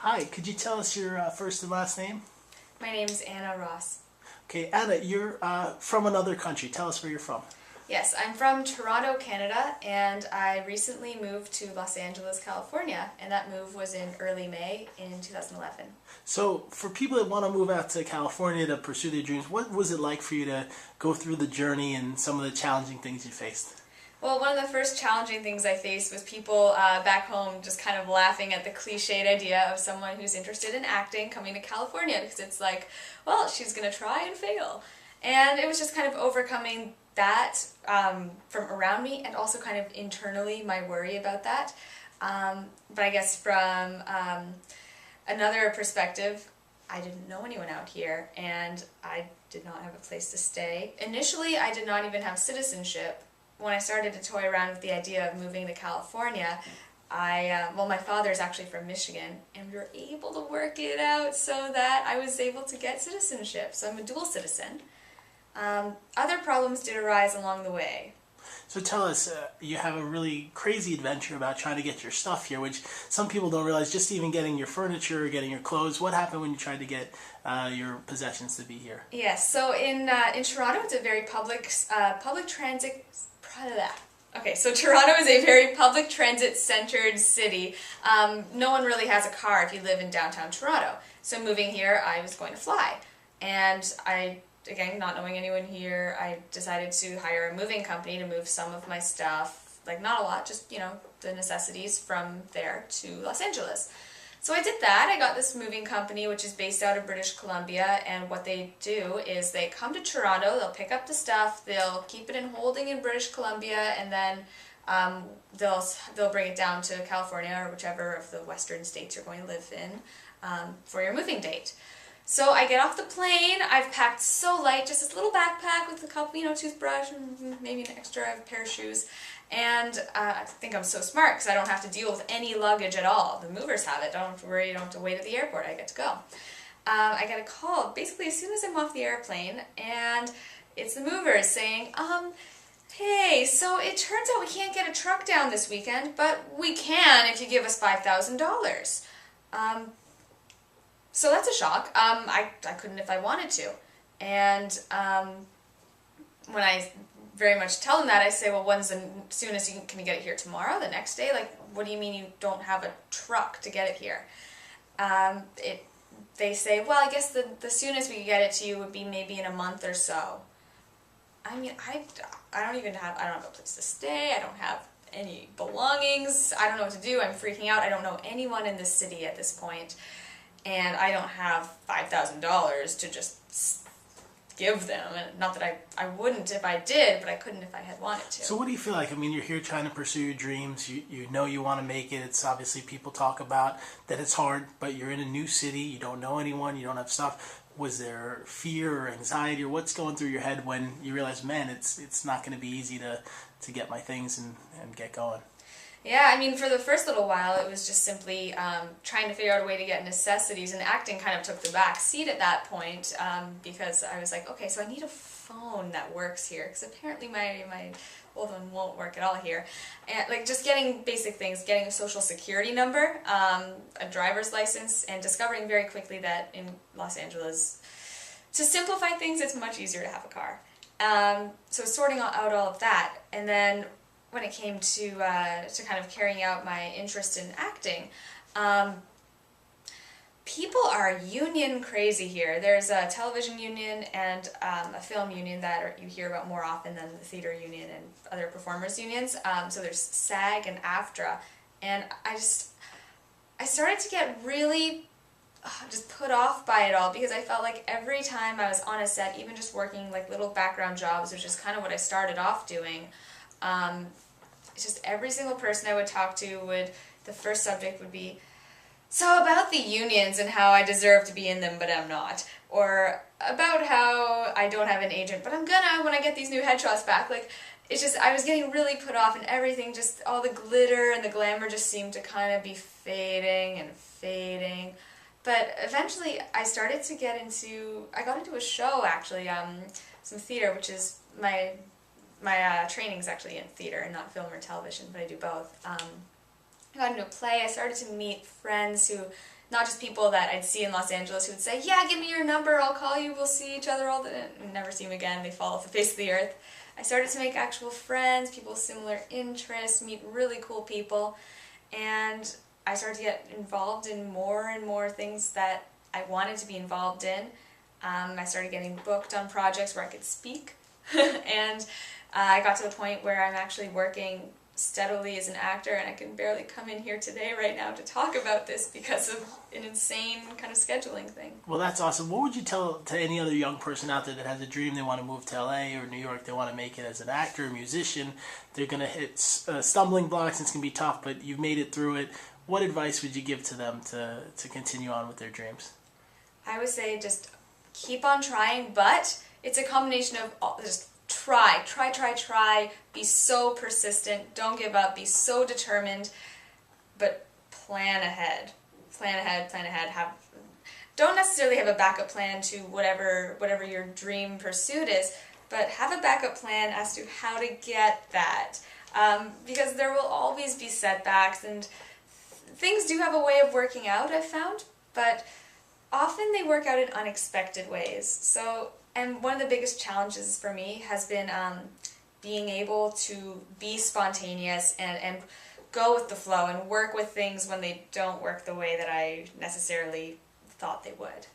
Hi, could you tell us your first and last name? My name's Anna Ross. Okay, Anna, you're from another country. Tell us where you're from. Yes, I'm from Toronto, Canada, and I recently moved to Los Angeles, California, and that move was in early May in 2011. So, for people that want to move out to California to pursue their dreams, what was it like for you to go through the journey and some of the challenging things you faced? Well, one of the first challenging things I faced was people back home just kind of laughing at the cliched idea of someone who's interested in acting coming to California, because it's like, well, she's going to try and fail. And it was just kind of overcoming that from around me, and also kind of internally my worry about that. But I guess from another perspective, I didn't know anyone out here, and I did not have a place to stay. Initially, I did not even have citizenship. When I started to toy around with the idea of moving to California, my father's actually from Michigan, and we were able to work it out so that I was able to get citizenship. So I'm a dual citizen. Other problems did arise along the way. So tell us, you have a really crazy adventure about trying to get your stuff here, which some people don't realize, just even getting your furniture, getting your clothes. What happened when you tried to get your possessions to be here? Yes, so in Toronto, it's a very public transit. Okay, so Toronto is a very public transit-centered city. No one really has a car if you live in downtown Toronto. So moving here, I was going to fly. And again, not knowing anyone here, I decided to hire a moving company to move some of my stuff, like not a lot, just, the necessities from there to Los Angeles. So I did that. I got this moving company, which is based out of British Columbia, and what they do is they come to Toronto, they'll pick up the stuff, they'll keep it in holding in British Columbia, and then they'll bring it down to California or whichever of the western states you're going to live in for your moving date. So I get off the plane, I've packed so light, just this little backpack with a couple, toothbrush and maybe an extra pair of shoes. And I think I'm so smart because I don't have to deal with any luggage at all. The movers have it. Don't have to worry. You don't have to wait at the airport. I get to go. I get a call basically as soon as I'm off the airplane, and it's the movers saying, hey, so it turns out we can't get a truck down this weekend, but we can if you give us $5,000. So that's a shock. I couldn't if I wanted to. And when I very much tell them that, I say, well, when's the soonest can you get it here tomorrow, the next day? Like, what do you mean you don't have a truck to get it here? They say, well, I guess the soonest we could get it to you would be maybe in a month or so. I mean, I don't have a place to stay, I don't have any belongings, I don't know what to do, I'm freaking out, I don't know anyone in this city at this point, and I don't have $5,000 to just give them. And not that I wouldn't if I did, but I couldn't if I had wanted to. So what do you feel like? I mean, you're here trying to pursue your dreams. You know you want to make it. It's obviously, people talk about that it's hard, but you're in a new city. You don't know anyone. You don't have stuff. Was there fear or anxiety, or what's going through your head when you realize, man, it's not going to be easy to get my things and get going? Yeah, I mean, for the first little while, it was just simply trying to figure out a way to get necessities, and acting kind of took the back seat at that point because I was like, okay, so I need a phone that works here, because apparently my old one won't work at all here. And like just getting basic things, getting a social security number, a driver's license, and discovering very quickly that in Los Angeles, to simplify things, it's much easier to have a car. So sorting out all of that, and then when it came to kind of carrying out my interest in acting, people are union crazy here. There's a television union and a film union that you hear about more often than the theater union and other performers unions. So there's SAG and AFTRA, and I started to get really just put off by it all, because I felt like every time I was on a set, even just working like little background jobs, which is kind of what I started off doing, it's just every single person I would talk to the first subject would be, so about the unions and how I deserve to be in them but I'm not, or about how I don't have an agent but I'm gonna when I get these new headshots back. Like, it's just, I was getting really put off, and everything, just all the glitter and the glamour just seemed to kind of be fading and fading. But eventually I started to I got into a show actually, some theater, which is my training is actually in theater and not film or television, but I do both. I got into a play. I started to meet friends who not just people that I'd see in Los Angeles who would say, yeah, give me your number, I'll call you, we'll see each other all the never see them again, they fall off the face of the earth. I started to make actual friends, people with similar interests, meet really cool people, and I started to get involved in more and more things that I wanted to be involved in. I started getting booked on projects where I could speak, and I got to the point where I'm actually working steadily as an actor, and I can barely come in here today right now to talk about this because of an insane kind of scheduling thing. Well, that's awesome. What would you tell to any other young person out there that has a dream, they want to move to LA or New York, they want to make it as an actor, musician, they're going to hit stumbling blocks, and it's going to be tough, but you've made it through it. What advice would you give to them to continue on with their dreams? I would say just keep on trying, but it's a combination of just try, be so persistent, don't give up, be so determined, but plan ahead, don't necessarily have a backup plan to whatever your dream pursuit is, but have a backup plan as to how to get that, because there will always be setbacks, and things do have a way of working out, I've found, but often they work out in unexpected ways. So, and one of the biggest challenges for me has been being able to be spontaneous and go with the flow and work with things when they don't work the way that I necessarily thought they would.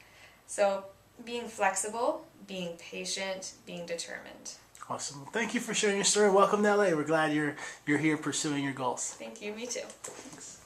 So being flexible, being patient, being determined. Awesome. Thank you for sharing your story. Welcome to LA. We're glad you're here pursuing your goals. Thank you, me too. Thanks.